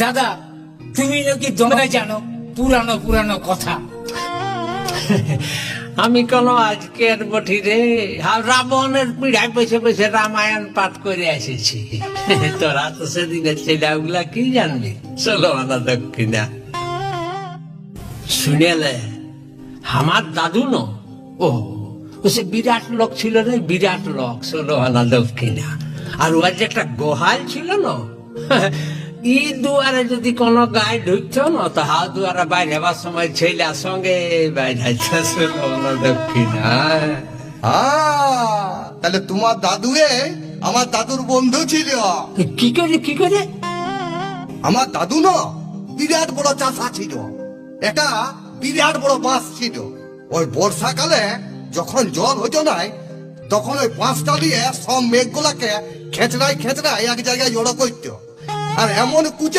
দাদা তুমি নাকি তোমরা জানো পুরানো পুরানো কথা। আমি কোন আজকের বটি রে, আর রাবণের পিড়ায় বসে বসে রামায়ণ পাঠ করে এসেছি। তোরা তো সেদিনের ছেলেগুলা কি জানবি? চলো না দক্ষিণা শুনেলে আমার দাদু ন, ও সে বিরাট লোক ছিল রে, বিরাট লোক। চলো না দক্ষিণা। আর ওর যে একটা গোহাল ছিল না, ই দুয়ারে যদি কোনো গায়ে ঢুকতো না, তো হা দুয়ারে বাইরে হবার সময় ছেলের সঙ্গে বাইরে চলো না দক্ষিণা। তাহলে তোমার দাদু আমার দাদুর বন্ধু ছিল। কি করে কি করে? আমার দাদু না বিরাট বড় চাষা ছিল, একটা বিরাট বড় বাঁশ ছিল। ওই বর্ষাকালে যখন জল হতো নাই, তখন ওই বাঁশটা দিয়ে সব মেঘগুলাকে খেচড়াই খেচড়াই এক জায়গায় জড়ো করতো, আর এমন কুচে